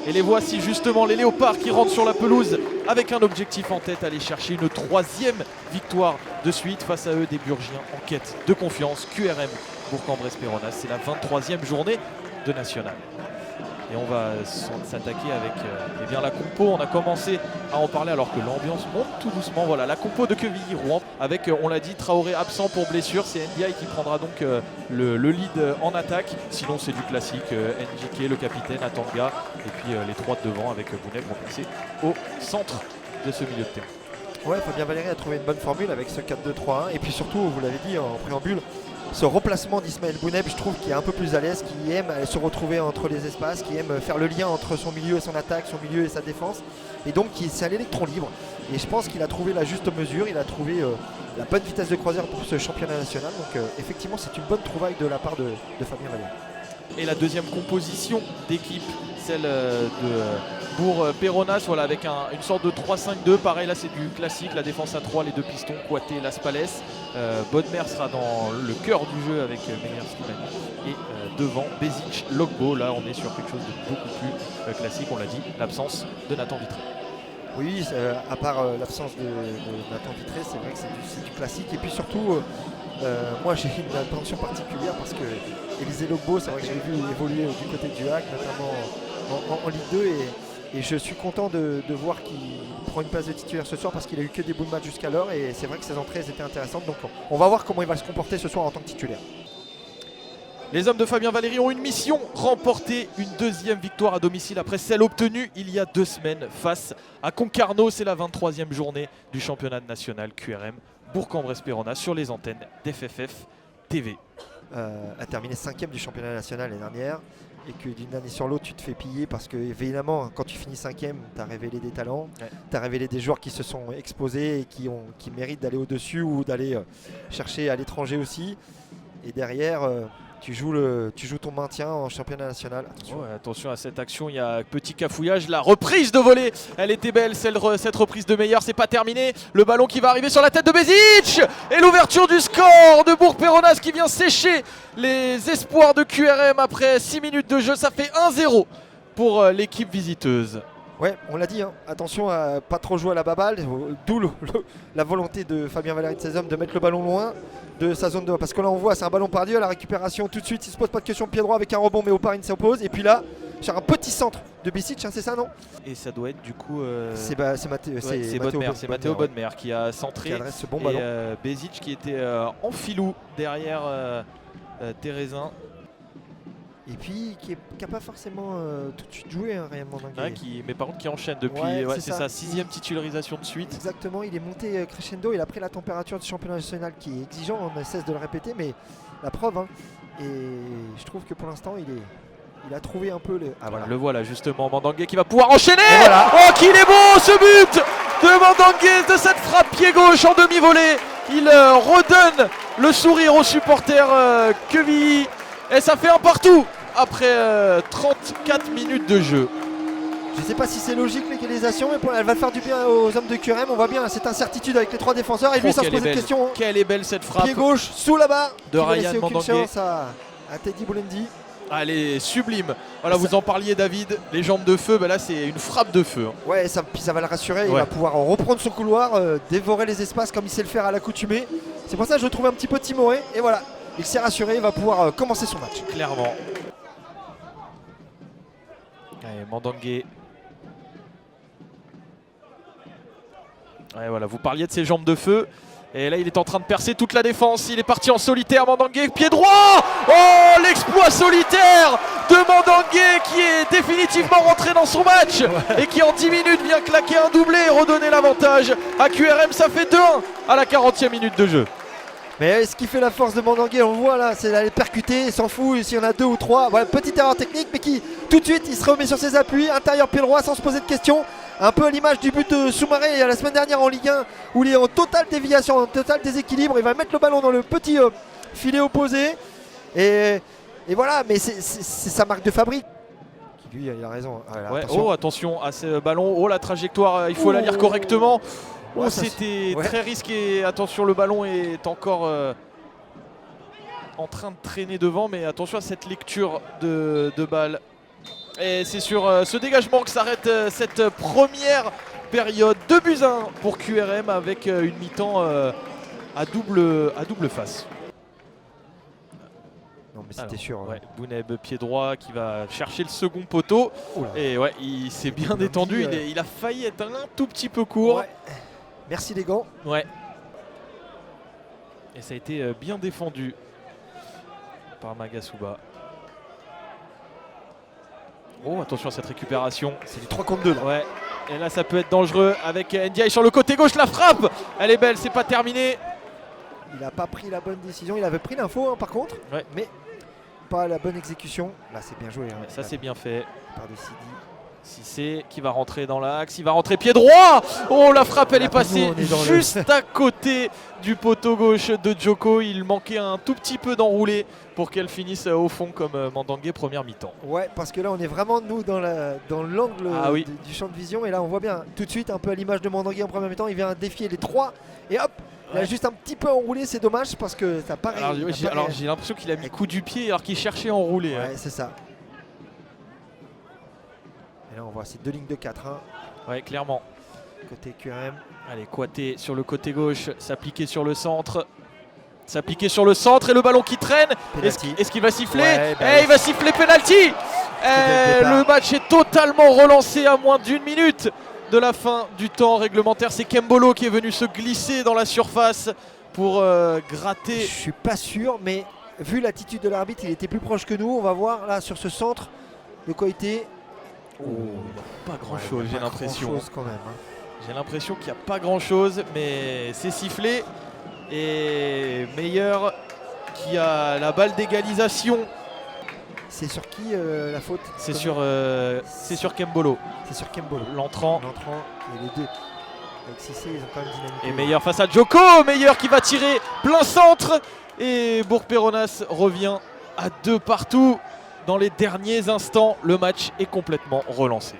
Et les voici justement, les Léopards qui rentrent sur la pelouse avec un objectif en tête, aller chercher une 3e victoire de suite. Face à eux, des Burgiens en quête de confiance. QRM Bourg-en-Bresse-Péronnas, c'est la 23e journée de National. Et on va s'attaquer avec eh bien, la compo. On a commencé à en parler alors que l'ambiance monte tout doucement. Voilà, la compo de Quevilly-Rouen avec, on l'a dit, Traoré absent pour blessure. C'est NDI qui prendra donc le lead en attaque. Sinon, c'est du classique. NJK, le capitaine, Atanga. Et puis les trois de devant avec Bouneb remplacé au centre de ce milieu de terrain. Ouais, Fabien Valéry a trouvé une bonne formule avec ce 4-2-3-1. Et puis surtout, vous l'avez dit en préambule, ce remplacement d'Ismaël Bouneb, je trouve qu'il est un peu plus à l'aise, qui aime se retrouver entre les espaces, qui aime faire le lien entre son milieu et son attaque, son milieu et sa défense. Et donc, c'est à l'électron libre. Et je pense qu'il a trouvé la juste mesure, il a trouvé la bonne vitesse de croisière pour ce championnat national. Donc, effectivement, c'est une bonne trouvaille de la part de Fabien Valéry. Et la deuxième composition d'équipe, celle de Bourg-Péronnas, voilà, avec une sorte de 3-5-2. Pareil, là c'est du classique, la défense à 3, les deux pistons, Kouaté, Las Palais. Bodmer sera dans le cœur du jeu avec Meyer Slimani. Et devant, Bezic, Logbo. Là on est sur quelque chose de beaucoup plus classique, on l'a dit, l'absence de Nathan Vitré. Oui, à part l'absence de Nathan Vitré, c'est vrai que c'est du classique. Et puis surtout, moi j'ai une attention particulière parce que Élisée Logbo, c'est vrai que j'ai vu évoluer du côté du HAC, notamment en Ligue 2. Et je suis content de voir qu'il prend une place de titulaire ce soir parce qu'il a eu que des bouts de match jusqu'alors. Et c'est vrai que ses entrées étaient intéressantes. Donc on va voir comment il va se comporter ce soir en tant que titulaire. Les hommes de Fabien Valéry ont une mission, remporter une 2e victoire à domicile après celle obtenue il y a 2 semaines face à Concarneau. C'est la 23e journée du championnat national QRM Bourg-en-Bresse-Péronnas sur les antennes d'FFF TV. A terminé 5e du championnat national l'année dernière et que d'une année sur l'autre tu te fais piller parce que évidemment quand tu finis 5e tu as révélé des talents, tu as révélé des joueurs qui se sont exposés et qui méritent d'aller au-dessus ou d'aller chercher à l'étranger aussi. Et derrière tu joues ton maintien en championnat national. Attention. Ouais, attention à cette action, il y a petit cafouillage. La reprise de volée, elle était belle, cette reprise de Meyer, c'est pas terminé. Le ballon qui va arriver sur la tête de Bezic. Et l'ouverture du score de Bourg-Péronnas qui vient sécher les espoirs de QRM après 6 minutes de jeu. Ça fait 1-0 pour l'équipe visiteuse. Ouais, on l'a dit, hein. Attention à pas trop jouer à la baballe, d'où la volonté de Fabien Valéry de ses hommes de mettre le ballon loin de sa zone de... Parce que là on voit c'est un ballon par Dieu, la récupération tout de suite, il se pose pas de question, pied droit avec un rebond mais Oparin s'oppose. Et puis là, sur un petit centre de Bezic, hein, c'est ça non? Et ça doit être du coup... C'est Mathéo Bodmer qui a centré. Qui adresse ce bon ballon. Et Bezic qui était en filou derrière Thérézin. Et puis qui n'a pas forcément tout de suite joué réellement. Mais par contre qui enchaîne depuis c'est sa 6e titularisation de suite. Exactement, il est monté crescendo, il a pris la température du championnat national qui est exigeant, on ne cesse de le répéter, mais la preuve, hein, et je trouve que pour l'instant il a trouvé un peu le... Ah, voilà. Le voilà justement, Mandangué qui va pouvoir enchaîner. Voilà. Oh qu'il est beau ce but de Mandangué, de cette frappe pied gauche en demi-volée. Il redonne le sourire aux supporters Quevilly et ça fait un partout après 34 minutes de jeu. Je ne sais pas si c'est logique l'égalisation, mais elle va faire du bien aux hommes de QRM. On voit bien cette incertitude avec les 3 défenseurs. Et lui, sans se poser de questions. Quelle est belle cette frappe. Pied gauche, sous là-bas. De Ryan Mandangué. À Teddy Boulendi. Elle est sublime. Voilà, vous en parliez David, les jambes de feu, là c'est une frappe de feu. Ouais, puis ça va le rassurer. Il va pouvoir reprendre son couloir, dévorer les espaces comme il sait le faire à l'accoutumée. C'est pour ça que je le trouve un petit peu timoré. Et voilà, il s'est rassuré, il va pouvoir commencer son match. Clairement. Allez, Mandangué. Ouais, voilà, vous parliez de ses jambes de feu. Et là, il est en train de percer toute la défense. Il est parti en solitaire, Mandangué, pied droit. Oh, l'exploit solitaire de Mandangué qui est définitivement rentré dans son match et qui en 10 minutes vient claquer un doublé et redonner l'avantage à QRM. Ça fait 2-1 à la 40e minute de jeu. Mais ce qui fait la force de Mandangué, on le voit là, c'est d'aller percuter, il s'en fout, s'il y en a 2 ou 3. Voilà, petite erreur technique, mais qui tout de suite il se remet sur ses appuis, intérieur pied droit sans se poser de questions. Un peu à l'image du but de Soumaré la semaine dernière en Ligue 1 où il est en totale déviation, en total déséquilibre. Il va mettre le ballon dans le petit filet opposé. Et voilà, mais c'est sa marque de fabrique. Lui, il a raison. Voilà, ouais, attention à ce ballon. Oh, la trajectoire, il faut la lire correctement. Oh, c'était très risqué. Attention, le ballon est encore en train de traîner devant. Mais attention à cette lecture de balle. Et c'est sur ce dégagement que s'arrête cette première période. 2-1 pour QRM avec une mi-temps à double face. Non mais c'était sûr. Ouais, Bouneb pied droit qui va chercher le second poteau. Et ouais, il s'est bien détendu. Il a failli être un tout petit peu court. Ouais. Merci les gants. Ouais. Et ça a été bien défendu par Magasuba. Oh, attention à cette récupération. C'est du 3 contre 2 là. Ouais. Et là, ça peut être dangereux avec Ndiaye sur le côté gauche. La frappe, elle est belle, c'est pas terminé. Il n'a pas pris la bonne décision. Il avait pris l'info par contre. Ouais. Mais pas la bonne exécution. Là, c'est bien joué. Ouais, ça, c'est bien fait. Par de Sidi. Cissé qui va rentrer dans l'axe, il va rentrer pied droit. Oh, la frappe elle est passée juste à côté du poteau gauche de Djoko. Il manquait un tout petit peu d'enroulé pour qu'elle finisse au fond comme Mandangué première mi-temps. Ouais, parce que là on est vraiment nous dans l'angle du champ de vision. Et là on voit bien tout de suite un peu à l'image de Mandangué en première mi-temps. Il vient défier les trois et hop, il a juste un petit peu enroulé. C'est dommage parce que ça paraît. Alors j'ai l'impression qu'il a mis coup du pied alors qu'il cherchait à enrouler. Ouais, c'est ça. Là, on voit ces deux lignes de 4. Ouais, clairement. Côté QRM. Allez, Kouaté sur le côté gauche, s'appliquer sur le centre. S'appliquer sur le centre et le ballon qui traîne. Est-ce qu'il va siffler? Il va siffler penalty. Le match est totalement relancé à moins d'1 minute de la fin du temps réglementaire. C'est Kembolo qui est venu se glisser dans la surface pour gratter. Je suis pas sûr, mais vu l'attitude de l'arbitre, il était plus proche que nous. On va voir là sur ce centre de Koité. Pas grand chose, j'ai l'impression. J'ai l'impression qu'il n'y a pas grand chose, mais c'est sifflé. Et Meyer qui a la balle d'égalisation. C'est sur qui la faute? C'est sur Kembolo. C'est sur Kembolo. L'entrant. Et les deux. Avec Cissé, ils ont quand même dynamiqué. Et Meyer face à Djoko. Meyer qui va tirer plein centre. Et Bourg-Péronas revient à 2 partout. Dans les derniers instants, le match est complètement relancé.